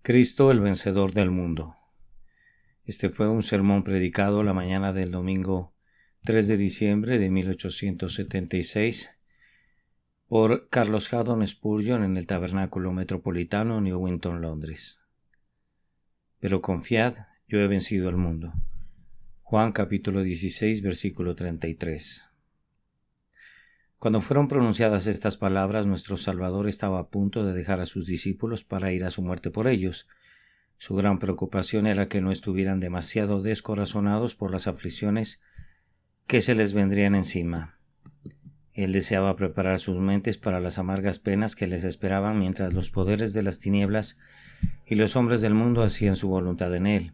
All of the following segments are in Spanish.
Cristo el vencedor del mundo. Este fue un sermón predicado la mañana del domingo 3 de diciembre de 1876 por Carlos Haddon Spurgeon en el Tabernáculo Metropolitano, Newington, Londres. Pero confiad, yo he vencido al mundo. Juan capítulo 16, versículo 33. Cuando fueron pronunciadas estas palabras, nuestro Salvador estaba a punto de dejar a sus discípulos para ir a su muerte por ellos. Su gran preocupación era que no estuvieran demasiado descorazonados por las aflicciones que se les vendrían encima. Él deseaba preparar sus mentes para las amargas penas que les esperaban mientras los poderes de las tinieblas y los hombres del mundo hacían su voluntad en él.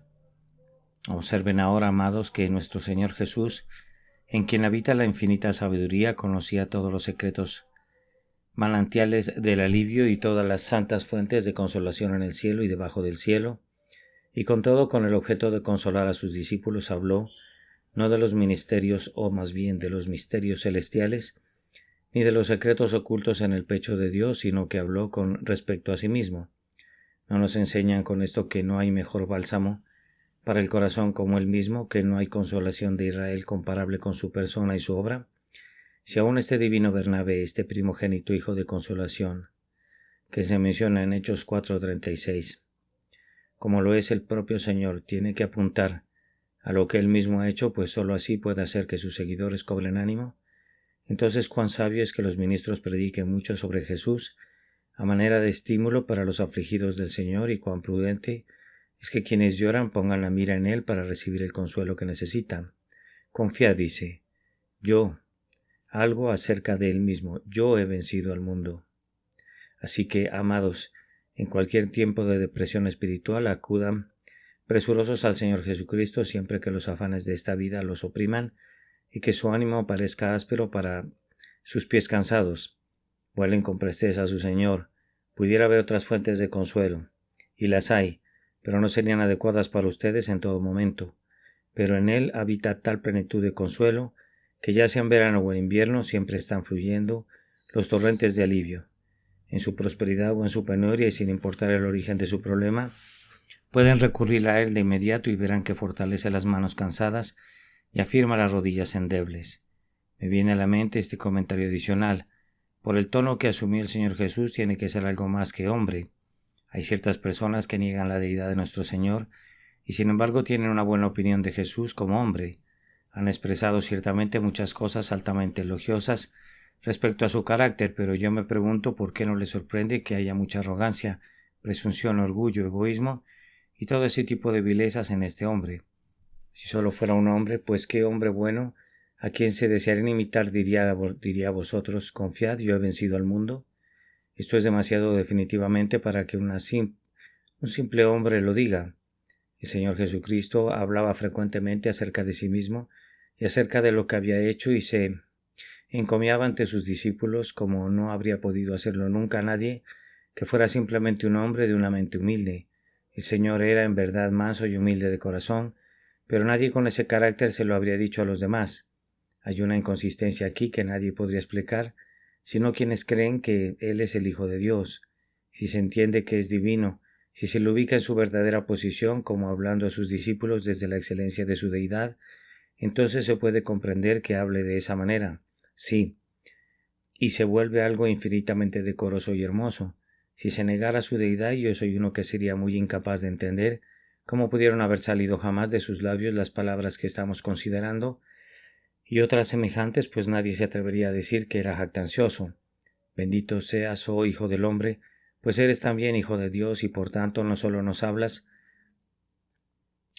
Observen ahora, amados, que nuestro Señor Jesús, en quien habita la infinita sabiduría, conocía todos los secretos manantiales del alivio y todas las santas fuentes de consolación en el cielo y debajo del cielo, y con todo con el objeto de consolar a sus discípulos habló, no de los ministerios, o más bien de los misterios celestiales, ni de los secretos ocultos en el pecho de Dios, sino que habló con respecto a sí mismo. ¿No nos enseñan con esto que no hay mejor bálsamo para el corazón como él mismo, que no hay consolación de Israel comparable con su persona y su obra? Si aún este divino Bernabé, este primogénito hijo de consolación, que se menciona en Hechos 4:36, como lo es el propio Señor, tiene que apuntar a lo que él mismo ha hecho, pues sólo así puede hacer que sus seguidores cobren ánimo, entonces cuán sabio es que los ministros prediquen mucho sobre Jesús a manera de estímulo para los afligidos del Señor, y cuán prudente es que quienes lloran pongan la mira en Él para recibir el consuelo que necesitan. Confiad, dice, yo, algo acerca de Él mismo, yo he vencido al mundo. Así que, amados, en cualquier tiempo de depresión espiritual, acudan presurosos al Señor Jesucristo siempre que los afanes de esta vida los opriman y que su ánimo parezca áspero para sus pies cansados. Vuelen con presteza a su Señor. Pudiera haber otras fuentes de consuelo, y las hay, pero no serían adecuadas para ustedes en todo momento. Pero en Él habita tal plenitud de consuelo, que ya sea en verano o en invierno, siempre están fluyendo los torrentes de alivio. En su prosperidad o en su penuria, y sin importar el origen de su problema, pueden recurrir a Él de inmediato y verán que fortalece las manos cansadas y afirma las rodillas endebles. Me viene a la mente este comentario adicional. Por el tono que asumió el Señor Jesús, tiene que ser algo más que hombre. Hay ciertas personas que niegan la deidad de nuestro Señor y sin embargo tienen una buena opinión de Jesús como hombre. Han expresado ciertamente muchas cosas altamente elogiosas respecto a su carácter, pero yo me pregunto por qué no les sorprende que haya mucha arrogancia, presunción, orgullo, egoísmo y todo ese tipo de vilezas en este hombre. Si solo fuera un hombre, pues qué hombre bueno, a quien se desearían imitar, diría a vosotros, confiad, yo he vencido al mundo. Esto es demasiado definitivamente para que un simple hombre lo diga. El Señor Jesucristo hablaba frecuentemente acerca de sí mismo y acerca de lo que había hecho, y se encomiaba ante sus discípulos como no habría podido hacerlo nunca nadie que fuera simplemente un hombre de una mente humilde. El Señor era en verdad manso y humilde de corazón, pero nadie con ese carácter se lo habría dicho a los demás. Hay una inconsistencia aquí que nadie podría explicar, sino quienes creen que Él es el Hijo de Dios. Si se entiende que es divino, si se lo ubica en su verdadera posición, como hablando a sus discípulos desde la excelencia de su deidad, entonces se puede comprender que hable de esa manera. Sí, y se vuelve algo infinitamente decoroso y hermoso. Si se negara su deidad, yo soy uno que sería muy incapaz de entender cómo pudieron haber salido jamás de sus labios las palabras que estamos considerando, y otras semejantes, pues nadie se atrevería a decir que era jactancioso. Bendito seas, oh Hijo del Hombre, pues eres también Hijo de Dios, y por tanto no solo nos hablas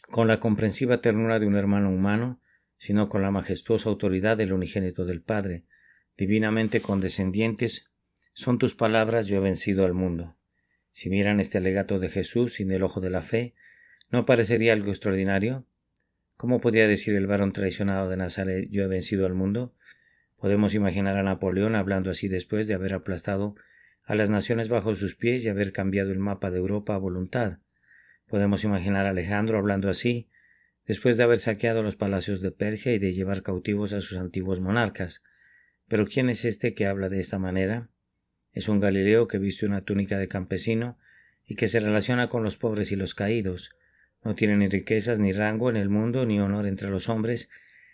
con la comprensiva ternura de un hermano humano, sino con la majestuosa autoridad del unigénito del Padre. Divinamente condescendientes son tus palabras, yo he vencido al mundo. Si miran este alegato de Jesús sin el ojo de la fe, ¿no parecería algo extraordinario? ¿Cómo podía decir el varón traicionado de Nazaret, yo he vencido al mundo? Podemos imaginar a Napoleón hablando así después de haber aplastado a las naciones bajo sus pies y haber cambiado el mapa de Europa a voluntad. Podemos imaginar a Alejandro hablando así después de haber saqueado los palacios de Persia y de llevar cautivos a sus antiguos monarcas. Pero ¿quién es este que habla de esta manera? Es un Galileo que viste una túnica de campesino y que se relaciona con los pobres y los caídos. No tiene ni riquezas ni rango en el mundo ni honor entre los hombres,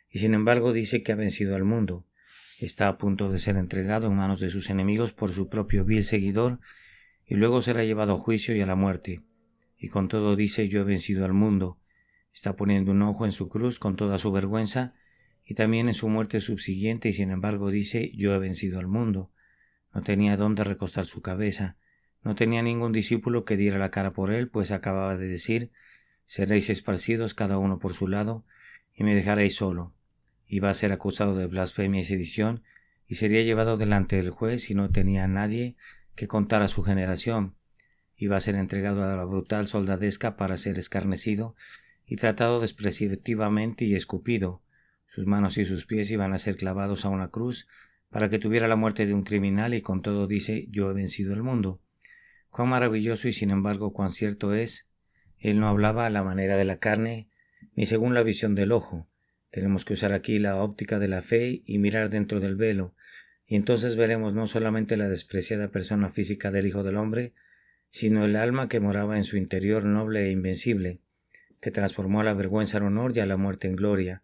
y sin embargo dice que ha vencido al mundo. Está a punto de ser entregado en manos de sus enemigos por su propio vil seguidor, y luego será llevado a juicio y a la muerte. Y con todo dice: yo he vencido al mundo. Está poniendo un ojo en su cruz con toda su vergüenza, y también en su muerte subsiguiente, y sin embargo dice: yo he vencido al mundo. No tenía dónde recostar su cabeza, no tenía ningún discípulo que diera la cara por él, pues acababa de decir: seréis esparcidos cada uno por su lado, y me dejaréis solo. Iba a ser acusado de blasfemia y sedición, y sería llevado delante del juez y no tenía a nadie que contara su generación. Iba a ser entregado a la brutal soldadesca para ser escarnecido y tratado despreciativamente y escupido. Sus manos y sus pies iban a ser clavados a una cruz para que tuviera la muerte de un criminal, y con todo dice: yo he vencido el mundo. Cuán maravilloso y sin embargo cuán cierto es. Él no hablaba a la manera de la carne, ni según la visión del ojo. Tenemos que usar aquí la óptica de la fe y mirar dentro del velo, y entonces veremos no solamente la despreciada persona física del Hijo del Hombre, sino el alma que moraba en su interior noble e invencible, que transformó a la vergüenza en honor y a la muerte en gloria.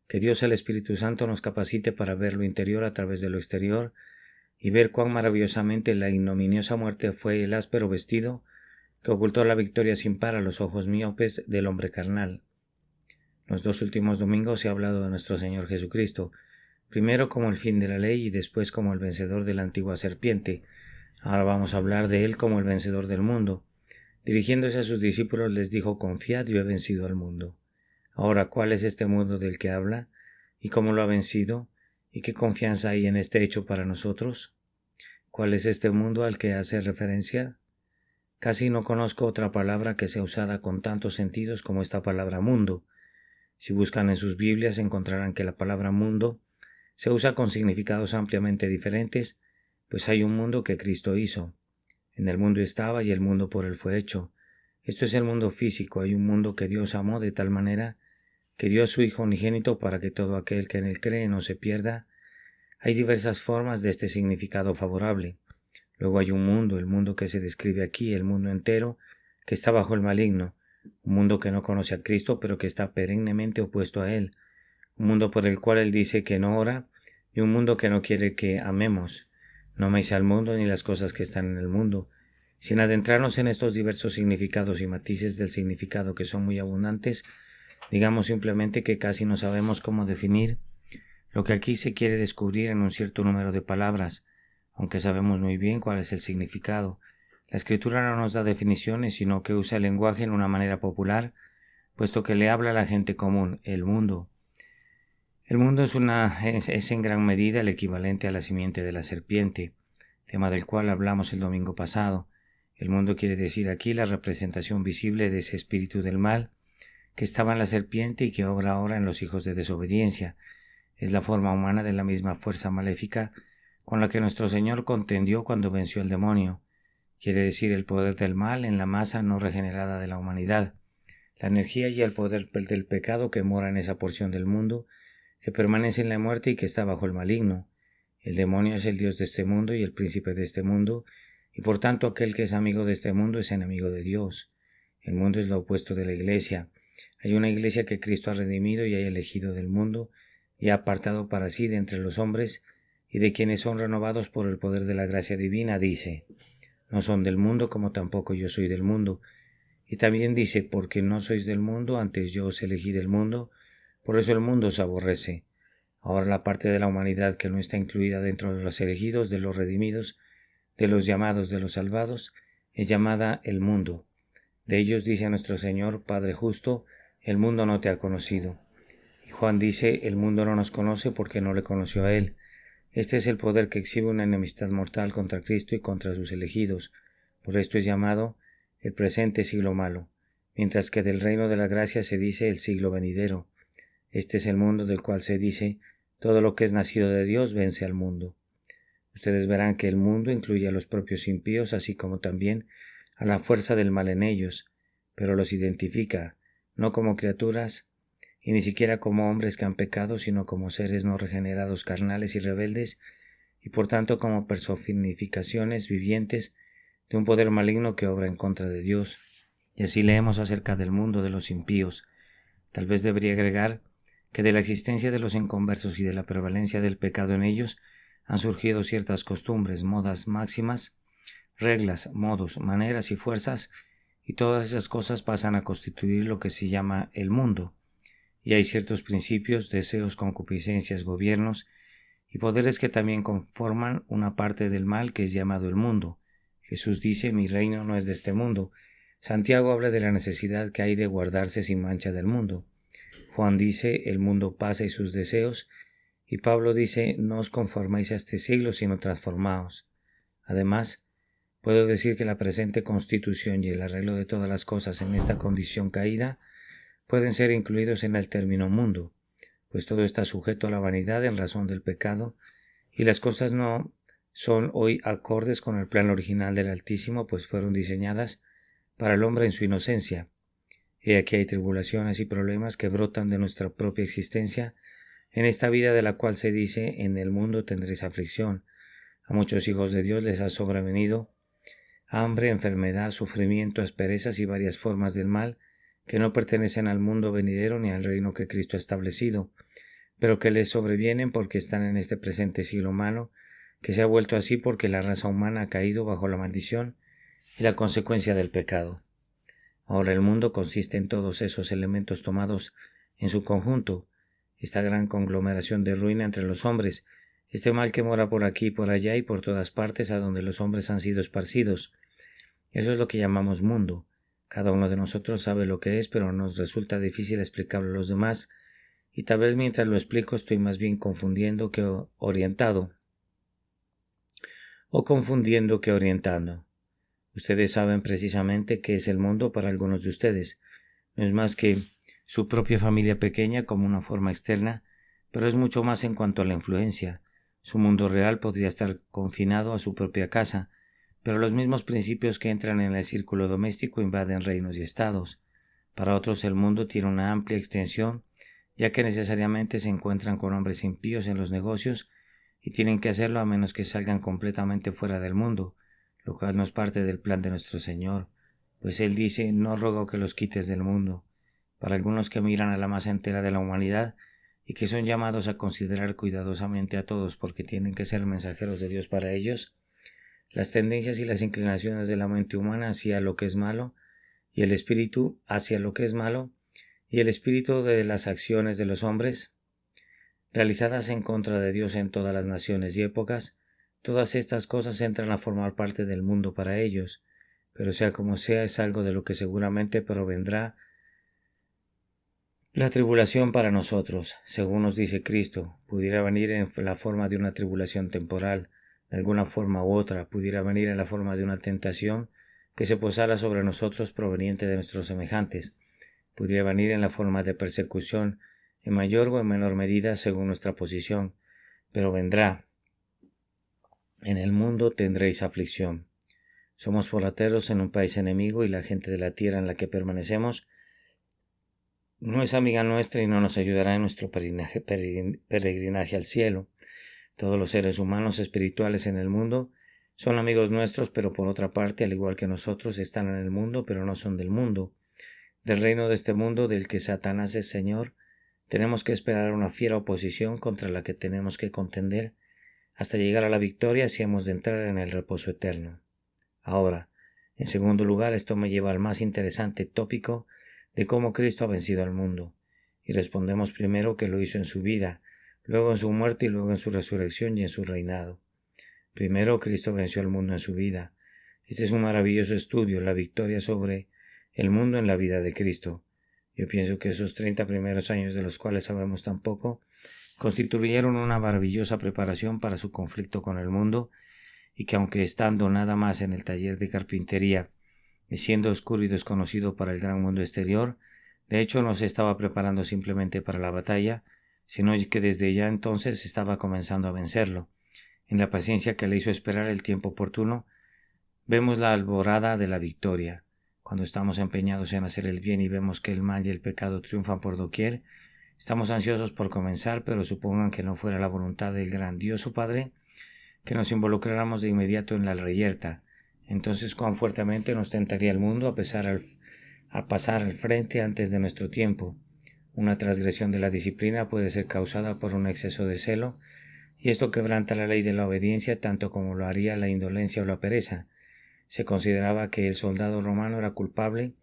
Que Dios el Espíritu Santo nos capacite para ver lo interior a través de lo exterior, y ver cuán maravillosamente la ignominiosa muerte fue el áspero vestido que ocultó la victoria sin par a los ojos míopes del hombre carnal. Los 2 últimos domingos se ha hablado de nuestro Señor Jesucristo, primero como el fin de la ley y después como el vencedor de la antigua serpiente. Ahora vamos a hablar de él como el vencedor del mundo. Dirigiéndose a sus discípulos les dijo: confiad, yo he vencido al mundo. Ahora, ¿cuál es este mundo del que habla? ¿Y cómo lo ha vencido? ¿Y qué confianza hay en este hecho para nosotros? ¿Cuál es este mundo al que hace referencia? Casi no conozco otra palabra que sea usada con tantos sentidos como esta palabra mundo. Si buscan en sus Biblias encontrarán que la palabra mundo se usa con significados ampliamente diferentes, pues hay un mundo que Cristo hizo. En el mundo estaba y el mundo por él fue hecho. Esto es el mundo físico. Hay un mundo que Dios amó de tal manera que dio a su Hijo unigénito para que todo aquel que en él cree no se pierda. Hay diversas formas de este significado favorable. Luego hay un mundo, el mundo que se describe aquí, el mundo entero, que está bajo el maligno, un mundo que no conoce a Cristo pero que está perennemente opuesto a él, un mundo por el cual él dice que no ora, y un mundo que no quiere que amemos. No améis al mundo ni las cosas que están en el mundo. Sin adentrarnos en estos diversos significados y matices del significado que son muy abundantes, digamos simplemente que casi no sabemos cómo definir lo que aquí se quiere descubrir en un cierto número de palabras, aunque sabemos muy bien cuál es el significado. La Escritura no nos da definiciones, sino que usa el lenguaje en una manera popular, puesto que le habla a la gente común, el mundo. El mundo es en gran medida el equivalente a la simiente de la serpiente, tema del cual hablamos el domingo pasado. El mundo quiere decir aquí la representación visible de ese espíritu del mal que estaba en la serpiente y que obra ahora en los hijos de desobediencia. Es la forma humana de la misma fuerza maléfica con la que nuestro Señor contendió cuando venció al demonio. Quiere decir el poder del mal en la masa no regenerada de la humanidad, la energía y el poder del pecado que mora en esa porción del mundo, que permanece en la muerte y que está bajo el maligno. El demonio es el dios de este mundo y el príncipe de este mundo, y por tanto aquel que es amigo de este mundo es enemigo de Dios. El mundo es lo opuesto de la iglesia. Hay una iglesia que Cristo ha redimido y ha elegido del mundo, y ha apartado para sí de entre los hombres, y de quienes son renovados por el poder de la gracia divina, dice: no son del mundo como tampoco yo soy del mundo. Y también dice: porque no sois del mundo, antes yo os elegí del mundo, por eso el mundo os aborrece. Ahora la parte de la humanidad que no está incluida dentro de los elegidos, de los redimidos, de los llamados, de los salvados, es llamada el mundo. De ellos dice nuestro Señor, Padre justo: el mundo no te ha conocido. Y Juan dice: el mundo no nos conoce porque no le conoció a él. Este es el poder que exhibe una enemistad mortal contra Cristo y contra sus elegidos. Por esto es llamado el presente siglo malo, mientras que del reino de la gracia se dice el siglo venidero. Este es el mundo del cual se dice: todo lo que es nacido de Dios vence al mundo. Ustedes verán que el mundo incluye a los propios impíos, así como también a la fuerza del mal en ellos, pero los identifica no como criaturas y ni siquiera como hombres que han pecado, sino como seres no regenerados, carnales y rebeldes, y por tanto como personificaciones vivientes de un poder maligno que obra en contra de Dios. Y así leemos acerca del mundo de los impíos. Tal vez debería agregar que de la existencia de los inconversos y de la prevalencia del pecado en ellos han surgido ciertas costumbres, modas, máximas, reglas, modos, maneras y fuerzas, y todas esas cosas pasan a constituir lo que se llama el mundo. Y hay ciertos principios, deseos, concupiscencias, gobiernos y poderes que también conforman una parte del mal que es llamado el mundo. Jesús dice: mi reino no es de este mundo. Santiago habla de la necesidad que hay de guardarse sin mancha del mundo. Juan dice: el mundo pasa y sus deseos. Y Pablo dice: no os conforméis a este siglo, sino transformaos. Además, puedo decir que la presente constitución y el arreglo de todas las cosas en esta condición caída pueden ser incluidos en el término mundo, pues todo está sujeto a la vanidad en razón del pecado, y las cosas no son hoy acordes con el plan original del Altísimo, pues fueron diseñadas para el hombre en su inocencia. He aquí hay tribulaciones y problemas que brotan de nuestra propia existencia en esta vida, de la cual se dice: en el mundo tendréis aflicción. A muchos hijos de Dios les ha sobrevenido hambre, enfermedad, sufrimiento, asperezas y varias formas del mal que no pertenecen al mundo venidero ni al reino que Cristo ha establecido, pero que les sobrevienen porque están en este presente siglo humano, que se ha vuelto así porque la raza humana ha caído bajo la maldición y la consecuencia del pecado. Ahora el mundo consiste en todos esos elementos tomados en su conjunto, esta gran conglomeración de ruina entre los hombres, este mal que mora por aquí, por allá y por todas partes a donde los hombres han sido esparcidos. Eso es lo que llamamos mundo. Cada uno de nosotros sabe lo que es, pero nos resulta difícil explicarlo a los demás, y tal vez mientras lo explico estoy más bien confundiendo que orientando. Ustedes saben precisamente qué es el mundo para algunos de ustedes. No es más que su propia familia pequeña como una forma externa, pero es mucho más en cuanto a la influencia. Su mundo real podría estar confinado a su propia casa, pero los mismos principios que entran en el círculo doméstico invaden reinos y estados. Para otros el mundo tiene una amplia extensión, ya que necesariamente se encuentran con hombres impíos en los negocios y tienen que hacerlo a menos que salgan completamente fuera del mundo, lo cual no es parte del plan de nuestro Señor, pues Él dice: no ruego que los quites del mundo. Para algunos que miran a la masa entera de la humanidad y que son llamados a considerar cuidadosamente a todos porque tienen que ser mensajeros de Dios para ellos, las tendencias y las inclinaciones de la mente humana hacia lo que es malo y el espíritu hacia lo que es malo y el espíritu de las acciones de los hombres realizadas en contra de Dios en todas las naciones y épocas, todas estas cosas entran a formar parte del mundo para ellos, pero sea como sea es algo de lo que seguramente provendrá la tribulación para nosotros. Según nos dice Cristo, pudiera venir en la forma de una tribulación temporal, de alguna forma u otra, pudiera venir en la forma de una tentación que se posara sobre nosotros proveniente de nuestros semejantes, pudiera venir en la forma de persecución en mayor o en menor medida según nuestra posición, pero vendrá. En el mundo tendréis aflicción. Somos forrateros en un país enemigo y la gente de la tierra en la que permanecemos no es amiga nuestra y no nos ayudará en nuestro peregrinaje al cielo. Todos los seres humanos espirituales en el mundo son amigos nuestros, pero por otra parte, al igual que nosotros, están en el mundo, pero no son del mundo. Del reino de este mundo, del que Satanás es señor, tenemos que esperar una fiera oposición contra la que tenemos que contender hasta llegar a la victoria si hemos de entrar en el reposo eterno. Ahora, en segundo lugar, esto me lleva al más interesante tópico de cómo Cristo ha vencido al mundo, y respondemos primero que lo hizo en su vida, luego en su muerte y luego en su resurrección y en su reinado. Primero, Cristo venció al mundo en su vida. Este es un maravilloso estudio, la victoria sobre el mundo en la vida de Cristo. Yo pienso que esos 30 primeros años, de los cuales sabemos tan poco, constituyeron una maravillosa preparación para su conflicto con el mundo, y que aunque estando nada más en el taller de carpintería y siendo oscuro y desconocido para el gran mundo exterior, de hecho no se estaba preparando simplemente para la batalla, sino que desde ya entonces estaba comenzando a vencerlo. En la paciencia que le hizo esperar el tiempo oportuno, vemos la alborada de la victoria. Cuando estamos empeñados en hacer el bien y vemos que el mal y el pecado triunfan por doquier, estamos ansiosos por comenzar, pero supongan que no fuera la voluntad del grandioso Padre que nos involucráramos de inmediato en la reyerta, Entonces, cuán fuertemente nos tentaría el mundo a pasar al frente antes de nuestro tiempo. Una transgresión de la disciplina puede ser causada por un exceso de celo, y esto quebranta la ley de la obediencia tanto como lo haría la indolencia o la pereza. Se consideraba que el soldado romano era culpable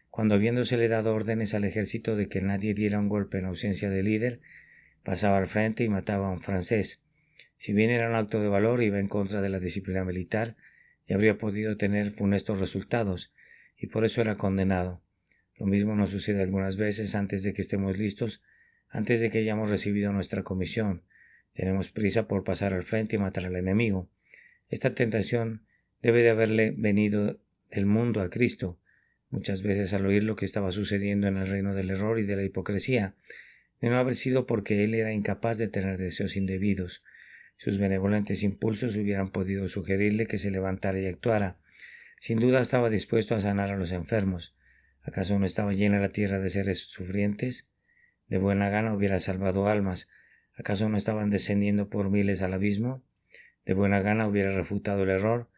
cuando, habiéndosele dado órdenes al ejército de que nadie diera un golpe en ausencia de líder, pasaba al frente y mataba a un francés. Si bien era un acto de valor, iba en contra de la disciplina militar y habría podido tener funestos resultados, y por eso era condenado. Lo mismo nos sucede algunas veces antes de que estemos listos, antes de que hayamos recibido nuestra comisión. Tenemos prisa por pasar al frente y matar al enemigo. Esta tentación debe de haberle venido del mundo a Cristo. Muchas veces, al oír lo que estaba sucediendo en el reino del error y de la hipocresía, de no haber sido porque él era incapaz de tener deseos indebidos. Sus benevolentes impulsos hubieran podido sugerirle que se levantara y actuara. Sin duda estaba dispuesto a sanar a los enfermos. ¿Acaso no estaba llena la tierra de seres sufrientes? De buena gana hubiera salvado almas. ¿Acaso no estaban descendiendo por miles al abismo? De buena gana hubiera refutado el error,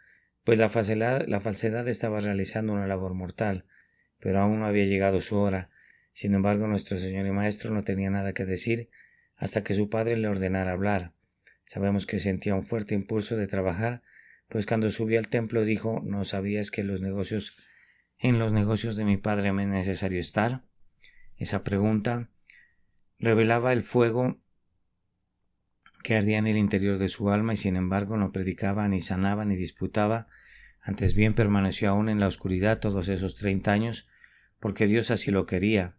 pues la falsedad estaba realizando una labor mortal, pero aún no había llegado su hora. Sin embargo, nuestro Señor y Maestro no tenía nada que decir hasta que su padre le ordenara hablar. Sabemos que sentía un fuerte impulso de trabajar, pues cuando subió al templo dijo: ¿No sabías que en los negocios de mi padre me es necesario estar? Esa pregunta revelaba el fuego que ardía en el interior de su alma, y sin embargo no predicaba, ni sanaba, ni disputaba. Antes bien permaneció aún en la oscuridad todos esos 30 años, porque Dios así lo quería.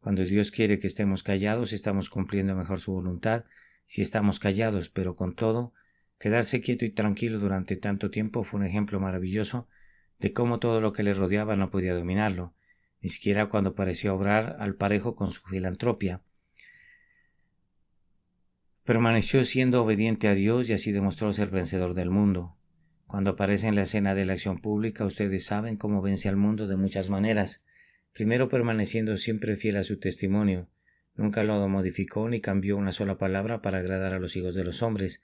Cuando Dios quiere que estemos callados, estamos cumpliendo mejor su voluntad si estamos callados, pero con todo, quedarse quieto y tranquilo durante tanto tiempo fue un ejemplo maravilloso de cómo todo lo que le rodeaba no podía dominarlo, ni siquiera cuando parecía obrar al parejo con su filantropía. Permaneció siendo obediente a Dios y así demostró ser vencedor del mundo. Cuando aparece en la escena de la acción pública, ustedes saben cómo vence al mundo de muchas maneras. Primero, permaneciendo siempre fiel a su testimonio. Nunca lo modificó ni cambió una sola palabra para agradar a los hijos de los hombres.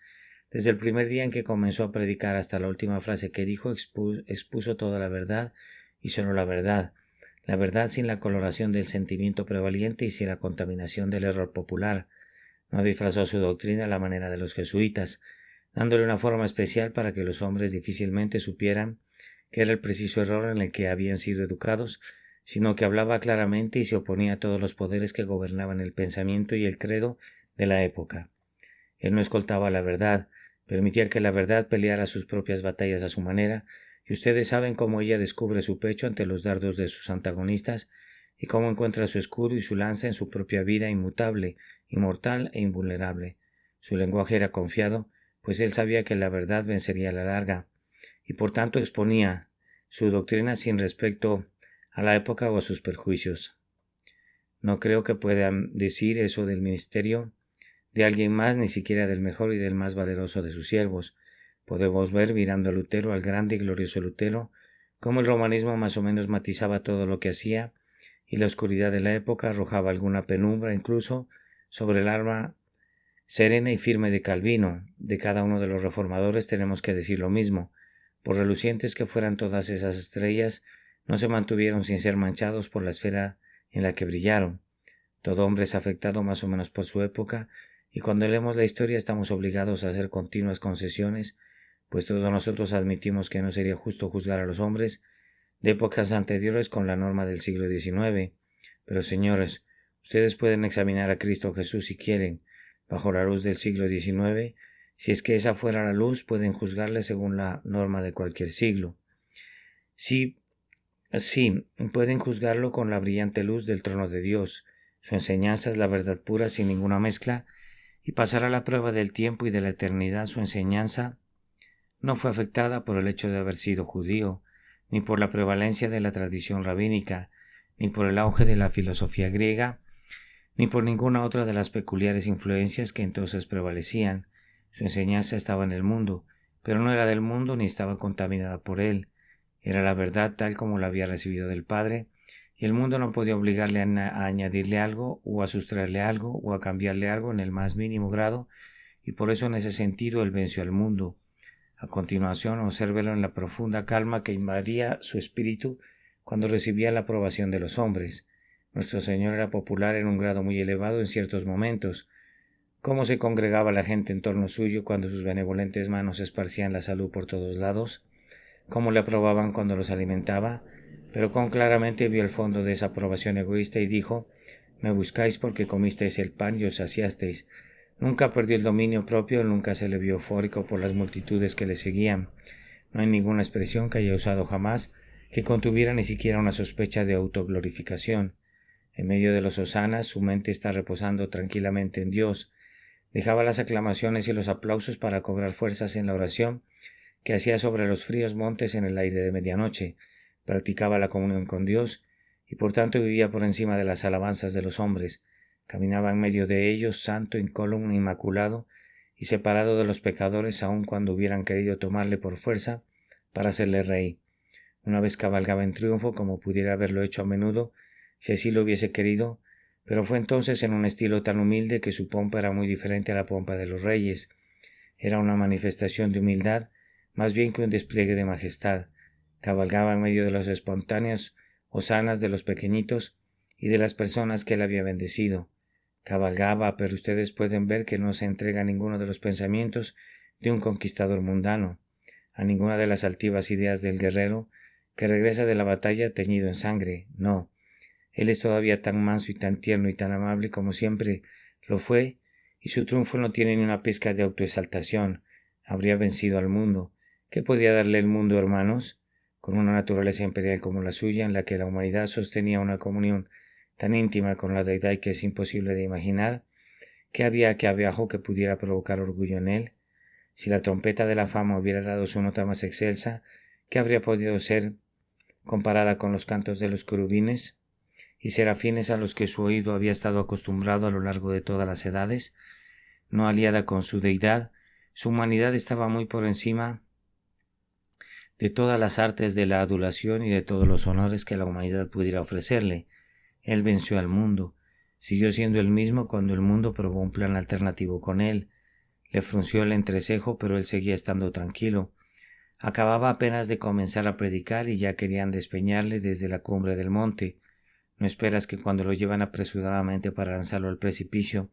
Desde el primer día en que comenzó a predicar hasta la última frase que dijo, expuso toda la verdad y solo la verdad sin la coloración del sentimiento prevalente y sin la contaminación del error popular. No disfrazó su doctrina a la manera de los jesuitas, dándole una forma especial para que los hombres difícilmente supieran que era el preciso error en el que habían sido educados, sino que hablaba claramente y se oponía a todos los poderes que gobernaban el pensamiento y el credo de la época. Él no escoltaba la verdad, permitía que la verdad peleara sus propias batallas a su manera, y ustedes saben cómo ella descubre su pecho ante los dardos de sus antagonistas, y cómo encuentra su escudo y su lanza en su propia vida inmutable, inmortal e invulnerable. Su lenguaje era confiado, pues él sabía que la verdad vencería a la larga, y por tanto exponía su doctrina sin respecto a la época o a sus perjuicios. No creo que puedan decir eso del ministerio de alguien más, ni siquiera del mejor y del más valeroso de sus siervos. Podemos ver, mirando a Lutero, al grande y glorioso Lutero, cómo el romanismo más o menos matizaba todo lo que hacía, y la oscuridad de la época arrojaba alguna penumbra incluso sobre el alma serena y firme de Calvino. De cada uno de los reformadores tenemos que decir lo mismo. Por relucientes que fueran todas esas estrellas, no se mantuvieron sin ser manchados por la esfera en la que brillaron. Todo hombre es afectado más o menos por su época, y cuando leemos la historia estamos obligados a hacer continuas concesiones, pues todos nosotros admitimos que no sería justo juzgar a los hombres de épocas anteriores con la norma del siglo XIX. Pero, señores, ustedes pueden examinar a Cristo Jesús si quieren, bajo la luz del siglo XIX. Si es que esa fuera la luz, pueden juzgarle según la norma de cualquier siglo. Sí, pueden juzgarlo con la brillante luz del trono de Dios. Su enseñanza es la verdad pura sin ninguna mezcla, y pasará la prueba del tiempo y de la eternidad. Su enseñanza no fue afectada por el hecho de haber sido judío, ni por la prevalencia de la tradición rabínica, ni por el auge de la filosofía griega, ni por ninguna otra de las peculiares influencias que entonces prevalecían. Su enseñanza estaba en el mundo, pero no era del mundo ni estaba contaminada por él. Era la verdad tal como la había recibido del Padre, y el mundo no podía obligarle a añadirle algo, o a sustraerle algo, o a cambiarle algo en el más mínimo grado, y por eso en ese sentido él venció al mundo. A continuación, obsérvelo en la profunda calma que invadía su espíritu cuando recibía la aprobación de los hombres. Nuestro Señor era popular en un grado muy elevado en ciertos momentos. Cómo se congregaba la gente en torno suyo cuando sus benevolentes manos esparcían la salud por todos lados. Cómo le aprobaban cuando los alimentaba, pero cuán claramente vio el fondo de esa aprobación egoísta y dijo: «Me buscáis porque comisteis el pan y os saciasteis». Nunca perdió el dominio propio, nunca se le vio eufórico por las multitudes que le seguían. No hay ninguna expresión que haya usado jamás que contuviera ni siquiera una sospecha de autoglorificación. En medio de los hosanas, su mente está reposando tranquilamente en Dios. Dejaba las aclamaciones y los aplausos para cobrar fuerzas en la oración que hacía sobre los fríos montes en el aire de medianoche. Practicaba la comunión con Dios y por tanto vivía por encima de las alabanzas de los hombres. Caminaba en medio de ellos, santo, incólume, inmaculado y separado de los pecadores, aun cuando hubieran querido tomarle por fuerza para hacerle rey. Una vez cabalgaba en triunfo, como pudiera haberlo hecho a menudo, si así lo hubiese querido, pero fue entonces en un estilo tan humilde que su pompa era muy diferente a la pompa de los reyes. Era una manifestación de humildad, más bien que un despliegue de majestad. Cabalgaba en medio de los espontáneos hosanas de los pequeñitos y de las personas que él había bendecido. Cabalgaba, pero ustedes pueden ver que no se entrega a ninguno de los pensamientos de un conquistador mundano, a ninguna de las altivas ideas del guerrero que regresa de la batalla teñido en sangre. No, él es todavía tan manso y tan tierno y tan amable como siempre lo fue, y su triunfo no tiene ni una pizca de autoexaltación. Habría vencido al mundo. ¿Qué podía darle el mundo, hermanos? Con una naturaleza imperial como la suya, en la que la humanidad sostenía una comunión tan íntima con la deidad que es imposible de imaginar, ¿qué había aquí abajo que pudiera provocar orgullo en él? Si la trompeta de la fama hubiera dado su nota más excelsa, ¿qué habría podido ser comparada con los cantos de los querubines y serafines a los que su oído había estado acostumbrado a lo largo de todas las edades? No aliada con su deidad, su humanidad estaba muy por encima de todas las artes de la adulación y de todos los honores que la humanidad pudiera ofrecerle. Él venció al mundo. Siguió siendo el mismo cuando el mundo probó un plan alternativo con él. Le frunció el entrecejo, pero él seguía estando tranquilo. Acababa apenas de comenzar a predicar y ya querían despeñarle desde la cumbre del monte. ¿No esperas que cuando lo llevan apresuradamente para lanzarlo al precipicio,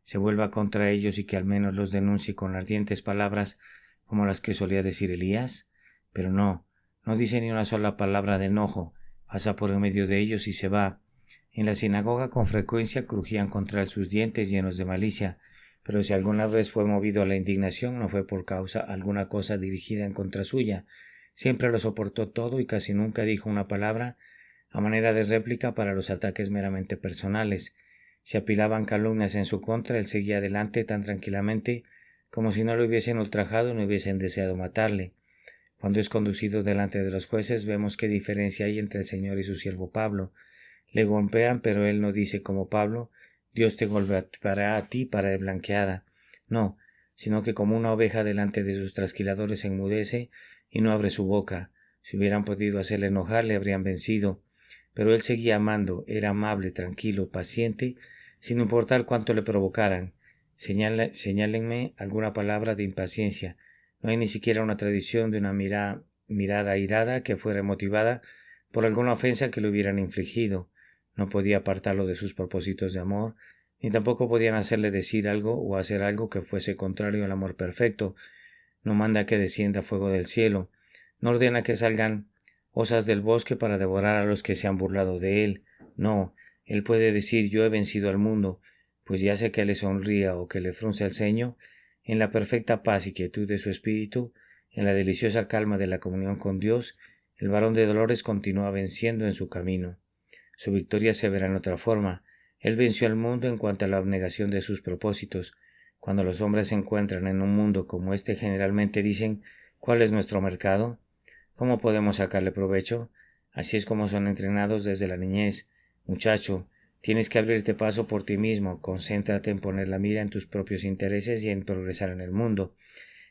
se vuelva contra ellos y que al menos los denuncie con ardientes palabras como las que solía decir Elías? Pero no dice ni una sola palabra de enojo, pasa por en medio de ellos y se va. En la sinagoga con frecuencia crujían contra él sus dientes llenos de malicia, pero si alguna vez fue movido a la indignación no fue por causa alguna cosa dirigida en contra suya. Siempre lo soportó todo y casi nunca dijo una palabra a manera de réplica para los ataques meramente personales. Si apilaban calumnias en su contra, él seguía adelante tan tranquilamente como si no lo hubiesen ultrajado ni hubiesen deseado matarle. Cuando es conducido delante de los jueces, vemos qué diferencia hay entre el Señor y su siervo Pablo. Le golpean, pero él no dice como Pablo: Dios te golpeará a ti para de blanqueada. No, sino que como una oveja delante de sus trasquiladores enmudece y no abre su boca. Si hubieran podido hacerle enojar, le habrían vencido. Pero él seguía amando, era amable, tranquilo, paciente, sin importar cuánto le provocaran. Señálenme alguna palabra de impaciencia. No hay ni siquiera una tradición de una mirada airada que fuera motivada por alguna ofensa que le hubieran infligido. No podía apartarlo de sus propósitos de amor, ni tampoco podían hacerle decir algo o hacer algo que fuese contrario al amor perfecto. No manda que descienda fuego del cielo, no ordena que salgan osas del bosque para devorar a los que se han burlado de él. No, él puede decir: yo he vencido al mundo, pues ya sea que le sonría o que le frunce el ceño, en la perfecta paz y quietud de su espíritu, en la deliciosa calma de la comunión con Dios, el varón de dolores continúa venciendo en su camino. Su victoria se verá en otra forma. Él venció al mundo en cuanto a la abnegación de sus propósitos. Cuando los hombres se encuentran en un mundo como este, generalmente dicen: ¿cuál es nuestro mercado? ¿Cómo podemos sacarle provecho? Así es como son entrenados desde la niñez. Muchacho, tienes que abrirte paso por ti mismo, concéntrate en poner la mira en tus propios intereses y en progresar en el mundo.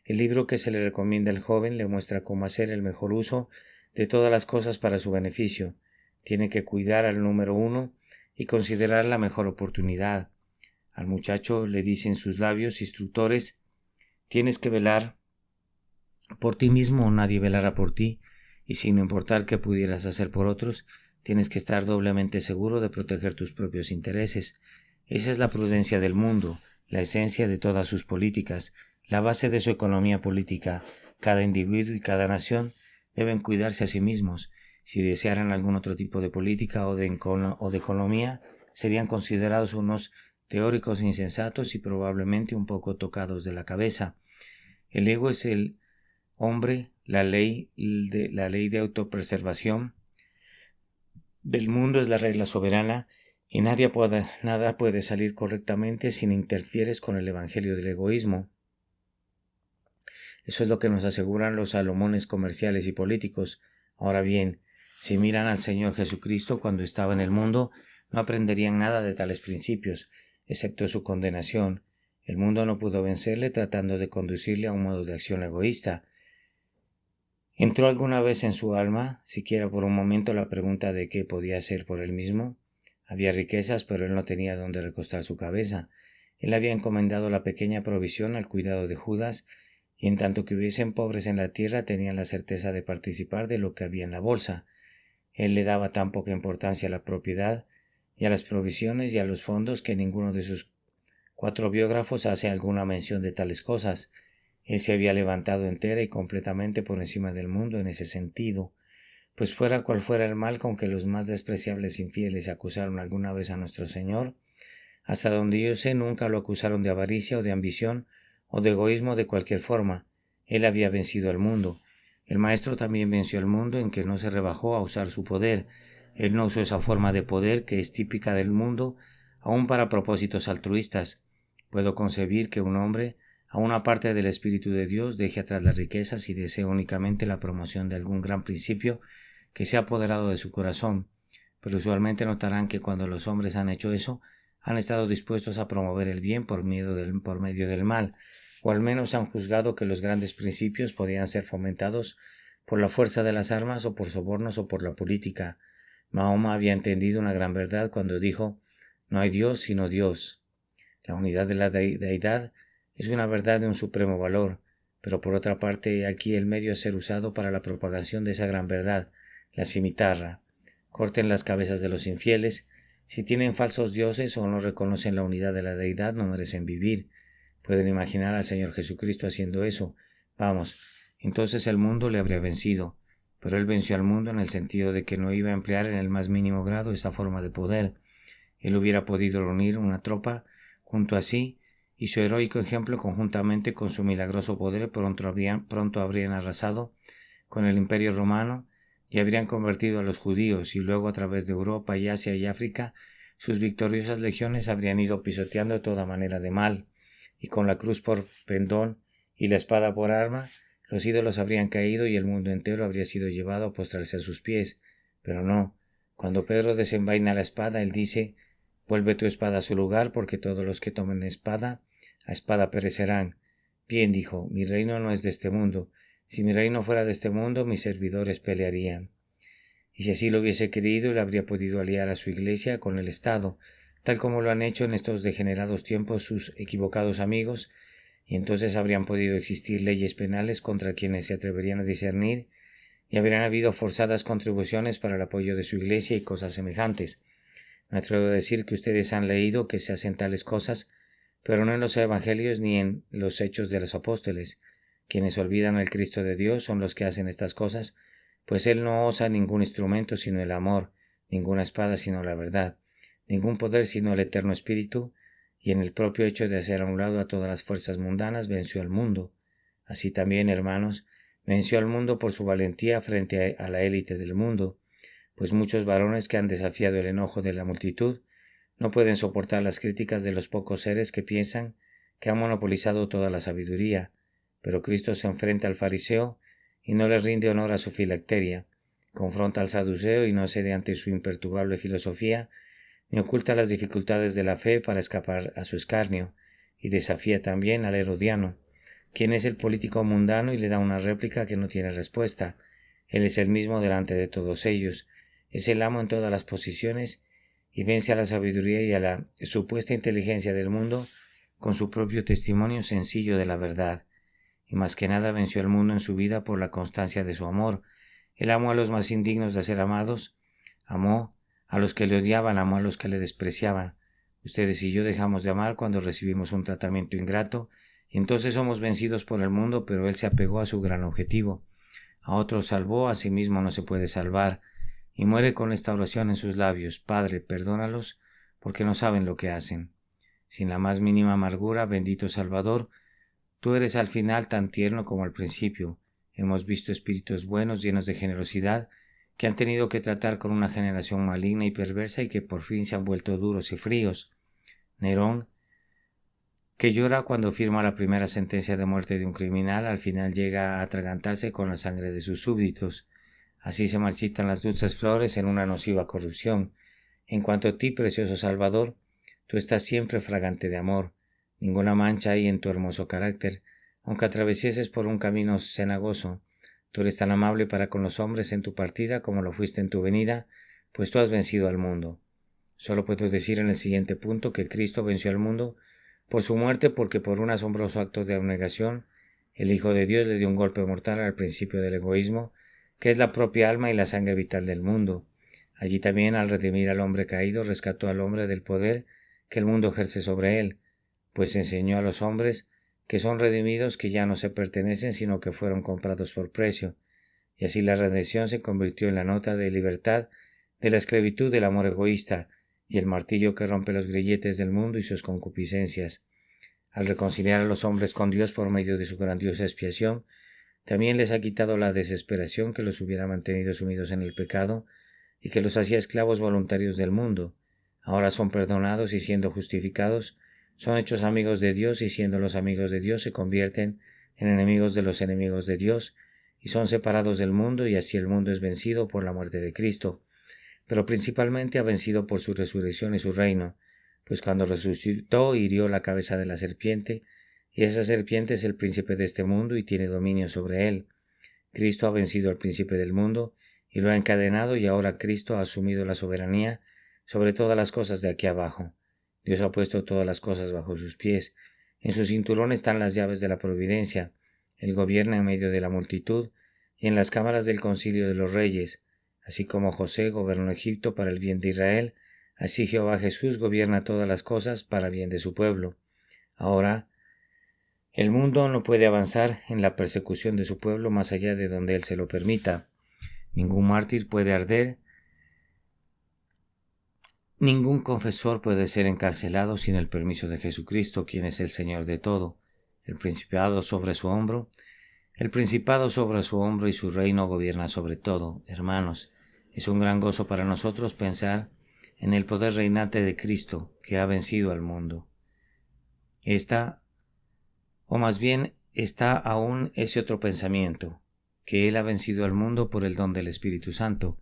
El libro que se le recomienda al joven le muestra cómo hacer el mejor uso de todas las cosas para su beneficio. Tiene que cuidar al número uno y considerar la mejor oportunidad. Al muchacho le dicen sus labios instructores: tienes que velar por ti mismo nadie velará por ti, y sin importar qué pudieras hacer por otros, tienes que estar doblemente seguro de proteger tus propios intereses. Esa es la prudencia del mundo, la esencia de todas sus políticas, la base de su economía política. Cada individuo y cada nación deben cuidarse a sí mismos. Si desearan algún otro tipo de política o de economía, serían considerados unos teóricos insensatos y probablemente un poco tocados de la cabeza. El ego es el hombre, la ley de autopreservación del mundo es la regla soberana, y nada puede salir correctamente si interfieres con el evangelio del egoísmo. Eso es lo que nos aseguran los salomones comerciales y políticos. Ahora bien, si miran al Señor Jesucristo cuando estaba en el mundo, no aprenderían nada de tales principios, excepto su condenación. El mundo no pudo vencerle tratando de conducirle a un modo de acción egoísta. ¿Entró alguna vez en su alma, siquiera por un momento, la pregunta de qué podía hacer por él mismo? Había riquezas, pero él no tenía dónde recostar su cabeza. Él había encomendado la pequeña provisión al cuidado de Judas, y en tanto que hubiesen pobres en la tierra tenían la certeza de participar de lo que había en la bolsa. Él le daba tan poca importancia a la propiedad y a las provisiones y a los fondos que ninguno de sus 4 biógrafos hace alguna mención de tales cosas. Él se había levantado entera y completamente por encima del mundo en ese sentido, pues fuera cual fuera el mal con que los más despreciables infieles acusaron alguna vez a nuestro Señor, hasta donde yo sé nunca lo acusaron de avaricia o de ambición o de egoísmo de cualquier forma. Él había vencido al mundo. El Maestro también venció al mundo en que no se rebajó a usar su poder. Él no usó esa forma de poder que es típica del mundo, aun para propósitos altruistas. Puedo concebir que un hombre, a una parte del Espíritu de Dios, deje atrás las riquezas y desee únicamente la promoción de algún gran principio que se ha apoderado de su corazón, pero usualmente notarán que cuando los hombres han hecho eso, han estado dispuestos a promover el bien por medio del mal, o al menos han juzgado que los grandes principios podían ser fomentados por la fuerza de las armas o por sobornos o por la política. Mahoma había entendido una gran verdad cuando dijo: no hay Dios sino Dios. La unidad de la deidad es una verdad de un supremo valor, pero por otra parte aquí el medio a ser usado para la propagación de esa gran verdad, la cimitarra. Corten las cabezas de los infieles. Si tienen falsos dioses o no reconocen la unidad de la deidad, no merecen vivir. Pueden imaginar al Señor Jesucristo haciendo eso. Vamos, entonces el mundo le habría vencido, pero él venció al mundo en el sentido de que no iba a emplear en el más mínimo grado esa forma de poder. Él hubiera podido reunir una tropa junto a sí, y su heroico ejemplo conjuntamente con su milagroso poder pronto habrían arrasado con el Imperio Romano y habrían convertido a los judíos, y luego a través de Europa y Asia y África sus victoriosas legiones habrían ido pisoteando toda manera de mal, y con la cruz por pendón y la espada por arma, los ídolos habrían caído y el mundo entero habría sido llevado a postrarse a sus pies. Pero no, cuando Pedro desenvaina la espada, él dice: vuelve tu espada a su lugar, porque todos los que tomen espada, a espada perecerán. Bien, dijo, mi reino no es de este mundo. Si mi reino fuera de este mundo, mis servidores pelearían. Y si así lo hubiese querido, él habría podido aliar a su iglesia con el Estado, tal como lo han hecho en estos degenerados tiempos sus equivocados amigos, y entonces habrían podido existir leyes penales contra quienes se atreverían a discernir, y habrían habido forzadas contribuciones para el apoyo de su iglesia y cosas semejantes. Me atrevo a decir que ustedes han leído que se hacen tales cosas, pero no en los evangelios ni en los hechos de los apóstoles. Quienes olvidan al Cristo de Dios son los que hacen estas cosas, pues Él no osa ningún instrumento sino el amor, ninguna espada sino la verdad, ningún poder sino el eterno Espíritu, y en el propio hecho de hacer a un lado a todas las fuerzas mundanas venció al mundo. Así también, hermanos, venció al mundo por su valentía frente a la élite del mundo, pues muchos varones que han desafiado el enojo de la multitud no pueden soportar las críticas de los pocos seres que piensan que han monopolizado toda la sabiduría, pero Cristo se enfrenta al fariseo y no le rinde honor a su filacteria, confronta al saduceo y no cede ante su imperturbable filosofía, ni oculta las dificultades de la fe para escapar a su escarnio, y desafía también al herodiano, quien es el político mundano, y le da una réplica que no tiene respuesta. Él es el mismo delante de todos ellos, es el amo en todas las posiciones, y vence a la sabiduría y a la supuesta inteligencia del mundo con su propio testimonio sencillo de la verdad. y más que nada venció al mundo en su vida por la constancia de su amor. Él amó a los más indignos de ser amados, amó a los que le odiaban, amó a los que le despreciaban. Ustedes y yo dejamos de amar cuando recibimos un tratamiento ingrato, y entonces somos vencidos por el mundo, pero Él se apegó a su gran objetivo. A otros salvó, a sí mismo no se puede salvar, y muere con esta oración en sus labios: Padre, perdónalos, porque no saben lo que hacen. Sin la más mínima amargura, bendito Salvador, tú eres al final tan tierno como al principio. Hemos visto espíritus buenos, llenos de generosidad, que han tenido que tratar con una generación maligna y perversa y que por fin se han vuelto duros y fríos. Nerón, que llora cuando firma la primera sentencia de muerte de un criminal, al final llega a atragantarse con la sangre de sus súbditos. Así se marchitan las dulces flores en una nociva corrupción. En cuanto a ti, precioso Salvador, tú estás siempre fragante de amor. Ninguna mancha hay en tu hermoso carácter, aunque atravesieses por un camino cenagoso. Tú eres tan amable para con los hombres en tu partida como lo fuiste en tu venida, pues tú has vencido al mundo. Solo puedo decir en el siguiente punto que Cristo venció al mundo por su muerte, porque por un asombroso acto de abnegación, el Hijo de Dios le dio un golpe mortal al principio del egoísmo, que es la propia alma y la sangre vital del mundo. Allí también, al redimir al hombre caído, rescató al hombre del poder que el mundo ejerce sobre él, pues enseñó a los hombres que son redimidos, que ya no se pertenecen, sino que fueron comprados por precio, y así la redención se convirtió en la nota de libertad de la esclavitud del amor egoísta, y el martillo que rompe los grilletes del mundo y sus concupiscencias. Al reconciliar a los hombres con Dios por medio de su grandiosa expiación, también les ha quitado la desesperación que los hubiera mantenido sumidos en el pecado y que los hacía esclavos voluntarios del mundo. Ahora son perdonados y siendo justificados, son hechos amigos de Dios, y siendo los amigos de Dios se convierten en enemigos de los enemigos de Dios, y son separados del mundo, y así el mundo es vencido por la muerte de Cristo. Pero principalmente ha vencido por su resurrección y su reino, pues cuando resucitó hirió la cabeza de la serpiente, y esa serpiente es el príncipe de este mundo y tiene dominio sobre él. Cristo ha vencido al príncipe del mundo y lo ha encadenado, y ahora Cristo ha asumido la soberanía sobre todas las cosas de aquí abajo. Dios ha puesto todas las cosas bajo sus pies. En su cinturón están las llaves de la providencia. Él gobierna en medio de la multitud y en las cámaras del concilio de los reyes. Así como José gobernó Egipto para el bien de Israel, así Jehová Jesús gobierna todas las cosas para el bien de su pueblo. Ahora, el mundo no puede avanzar en la persecución de su pueblo más allá de donde él se lo permita. Ningún mártir puede arder, ningún confesor puede ser encarcelado sin el permiso de Jesucristo, quien es el Señor de todo. El principado sobre su hombro y su reino gobierna sobre todo. Hermanos, es un gran gozo para nosotros pensar en el poder reinante de Cristo, que ha vencido al mundo. Está aún ese otro pensamiento, que Él ha vencido al mundo por el don del Espíritu Santo.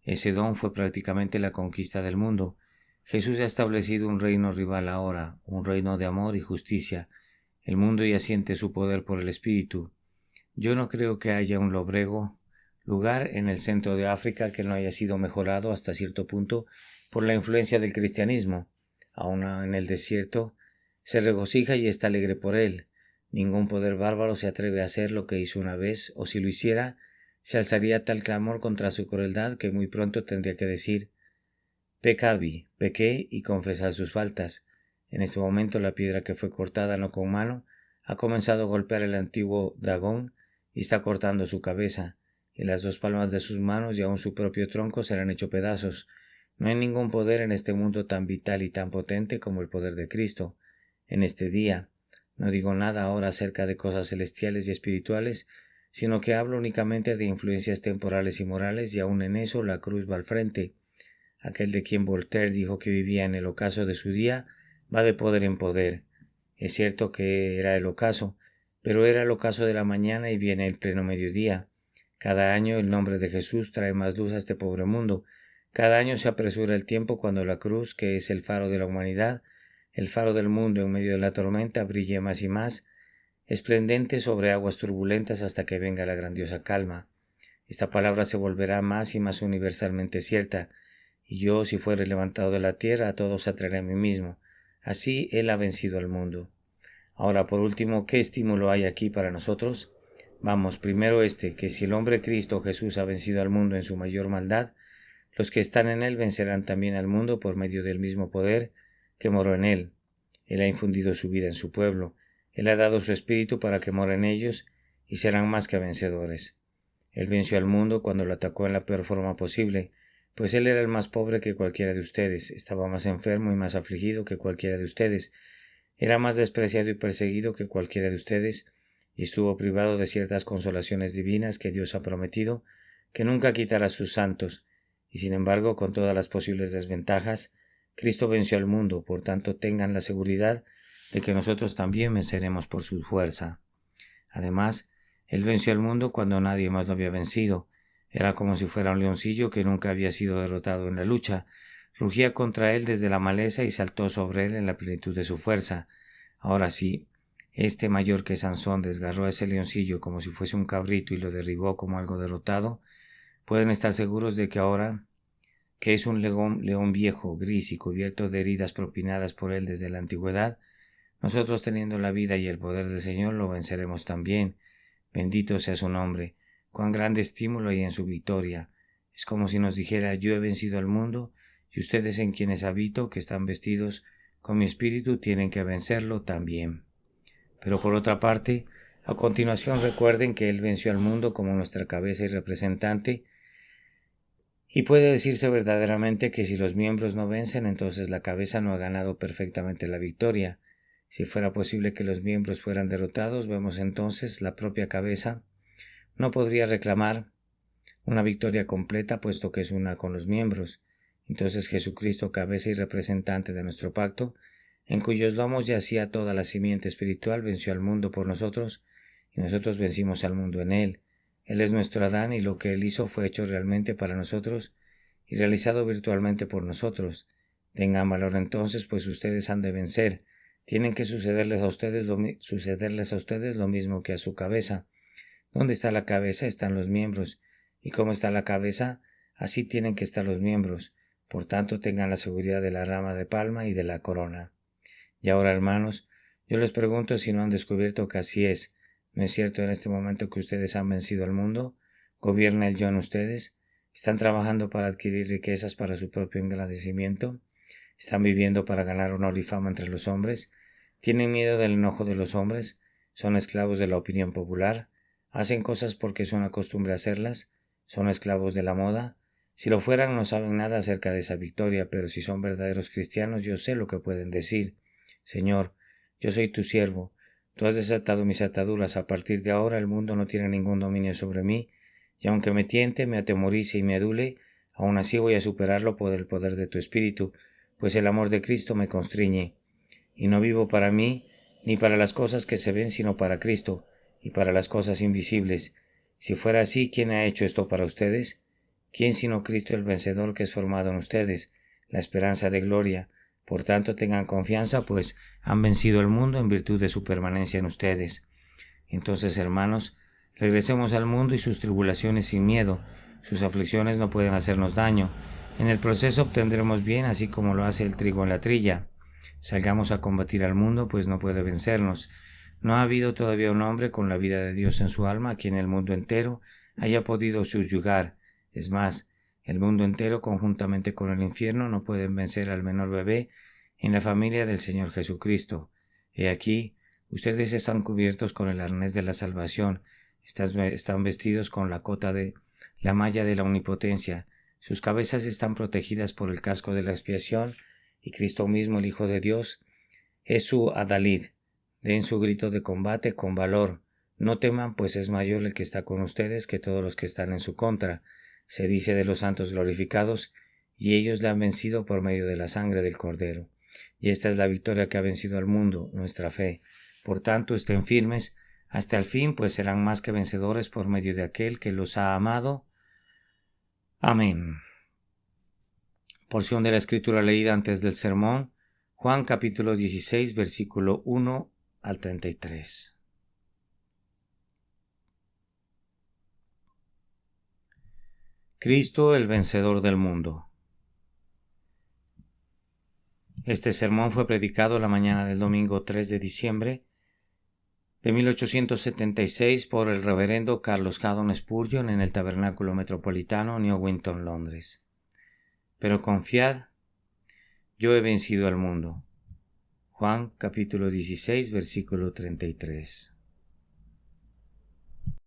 Ese don fue prácticamente la conquista del mundo. Jesús ha establecido un reino rival ahora, un reino de amor y justicia. El mundo ya siente su poder por el Espíritu. Yo no creo que haya un lugar en el centro de África que no haya sido mejorado hasta cierto punto por la influencia del cristianismo. Aún en el desierto se regocija y está alegre por él. Ningún poder bárbaro se atreve a hacer lo que hizo una vez, o si lo hiciera, se alzaría tal clamor contra su crueldad que muy pronto tendría que decir: pequé y confesar sus faltas. En este momento la piedra que fue cortada no con mano ha comenzado a golpear el antiguo dragón y está cortando su cabeza, y las dos palmas de sus manos y aun su propio tronco serán hechos pedazos. No hay ningún poder en este mundo tan vital y tan potente como el poder de Cristo. En este día, no digo nada ahora acerca de cosas celestiales y espirituales, sino que hablo únicamente de influencias temporales y morales, y aun en eso la cruz va al frente. Aquel de quien Voltaire dijo que vivía en el ocaso de su día va de poder en poder. Es cierto que era el ocaso, pero era el ocaso de la mañana y viene el pleno mediodía. Cada año el nombre de Jesús trae más luz a este pobre mundo. Cada año se apresura el tiempo cuando la cruz, que es el faro de la humanidad, el faro del mundo en medio de la tormenta, brille más y más, esplendente sobre aguas turbulentas hasta que venga la grandiosa calma. Esta palabra se volverá más y más universalmente cierta, y yo, si fuere levantado de la tierra, a todos atraeré a mí mismo. Así él ha vencido al mundo. Ahora, por último, ¿qué estímulo hay aquí para nosotros? Vamos, primero que si el hombre Cristo Jesús ha vencido al mundo en su mayor maldad, los que están en él vencerán también al mundo por medio del mismo poder que moró en él. Él ha infundido su vida en su pueblo, él ha dado su espíritu para que more en ellos y serán más que vencedores. Él venció al mundo cuando lo atacó en la peor forma posible, pues él era el más pobre que cualquiera de ustedes, estaba más enfermo y más afligido que cualquiera de ustedes, era más despreciado y perseguido que cualquiera de ustedes, y estuvo privado de ciertas consolaciones divinas que Dios ha prometido, que nunca quitará a sus santos, y sin embargo, con todas las posibles desventajas, Cristo venció al mundo, por tanto tengan la seguridad de que nosotros también venceremos por su fuerza. Además, Él venció al mundo cuando nadie más lo había vencido. Era como si fuera un leoncillo que nunca había sido derrotado en la lucha. Rugía contra él desde la maleza y saltó sobre él en la plenitud de su fuerza. Ahora sí, mayor que Sansón desgarró a ese leoncillo como si fuese un cabrito y lo derribó como algo derrotado, pueden estar seguros de que ahora, que es un león viejo, gris y cubierto de heridas propinadas por él desde la antigüedad, nosotros teniendo la vida y el poder del Señor lo venceremos también. Bendito sea su nombre. Cuán grande estímulo hay en su victoria. Es como si nos dijera: yo he vencido al mundo, y ustedes en quienes habito, que están vestidos con mi espíritu, tienen que vencerlo también. Pero por otra parte, a continuación recuerden que Él venció al mundo como nuestra cabeza y representante, y puede decirse verdaderamente que si los miembros no vencen, entonces la cabeza no ha ganado perfectamente la victoria. Si fuera posible que los miembros fueran derrotados, vemos entonces la propia cabeza no podría reclamar una victoria completa, puesto que es una con los miembros. Entonces Jesucristo, cabeza y representante de nuestro pacto, en cuyos lomos yacía toda la simiente espiritual, venció al mundo por nosotros, y nosotros vencimos al mundo en él. Él es nuestro Adán, y lo que él hizo fue hecho realmente para nosotros y realizado virtualmente por nosotros. Tengan valor entonces, pues ustedes han de vencer. Tienen que sucederles a ustedes lo mismo que a su cabeza. Donde está la cabeza están los miembros, y como está la cabeza, así tienen que estar los miembros. Por tanto, tengan la seguridad de la rama de palma y de la corona. Y ahora, hermanos, yo les pregunto si no han descubierto que así es. ¿No es cierto en este momento que ustedes han vencido al mundo? ¿Gobierna el yo en ustedes? ¿Están trabajando para adquirir riquezas para su propio engrandecimiento? ¿Están viviendo para ganar honor y fama entre los hombres? ¿Tienen miedo del enojo de los hombres? ¿Son esclavos de la opinión popular? ¿Hacen cosas porque son acostumbre a hacerlas? ¿Son esclavos de la moda? Si lo fueran, no saben nada acerca de esa victoria, pero si son verdaderos cristianos, yo sé lo que pueden decir. Señor, yo soy tu siervo. Tú has desatado mis ataduras. A partir de ahora el mundo no tiene ningún dominio sobre mí, y aunque me tiente, me atemorice y me adule, aún así voy a superarlo por el poder de tu Espíritu, pues el amor de Cristo me constriñe. Y no vivo para mí, ni para las cosas que se ven, sino para Cristo, y para las cosas invisibles. Si fuera así, ¿quién ha hecho esto para ustedes? ¿Quién sino Cristo el vencedor, que es formado en ustedes, la esperanza de gloria? Por tanto, tengan confianza, pues han vencido el mundo en virtud de su permanencia en ustedes. Entonces, hermanos, regresemos al mundo y sus tribulaciones sin miedo. Sus aflicciones no pueden hacernos daño. En el proceso obtendremos bien, así como lo hace el trigo en la trilla. Salgamos a combatir al mundo, pues no puede vencernos. No ha habido todavía un hombre con la vida de Dios en su alma a quien el mundo entero haya podido subyugar. Es más, el mundo entero, conjuntamente con el infierno, no pueden vencer al menor bebé en la familia del Señor Jesucristo. He aquí, ustedes están cubiertos con el arnés de la salvación, están vestidos con la cota de la malla de la omnipotencia, sus cabezas están protegidas por el casco de la expiación, y Cristo mismo, el Hijo de Dios, es su adalid. Den su grito de combate con valor. No teman, pues es mayor el que está con ustedes que todos los que están en su contra. Se dice de los santos glorificados, y ellos le han vencido por medio de la sangre del Cordero. Y esta es la victoria que ha vencido al mundo, nuestra fe. Por tanto, estén firmes hasta el fin, pues serán más que vencedores por medio de aquel que los ha amado. Amén. Porción de la Escritura leída antes del sermón, Juan capítulo 16, versículo 1 al 33. Cristo, el vencedor del mundo. Este sermón fue predicado la mañana del domingo 3 de diciembre de 1876 por el reverendo Carlos Haddon Spurgeon en el Tabernáculo Metropolitano, Newington, Londres. Pero confiad, yo he vencido al mundo. Juan capítulo 16, versículo 33.